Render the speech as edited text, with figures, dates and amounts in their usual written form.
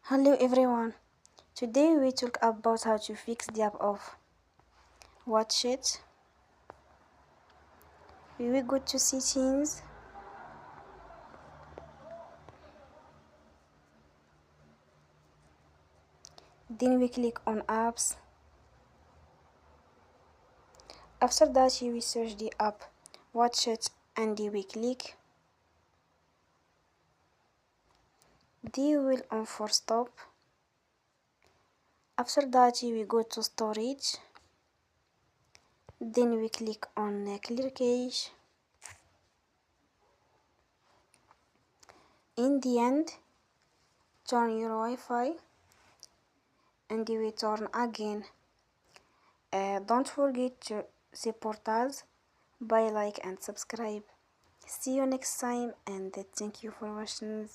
Hello everyone. Today we talk about how to fix the app of Watch It. We will go to settings. Then we click on apps. After that we search the app Watch It and we click. Then we will on for stop. After that we go to storage. Then we click on clear cache. In the end, turn your Wi-Fi and we turn again. Don't forget to support us by like and subscribe. See you next time and thank you for watching.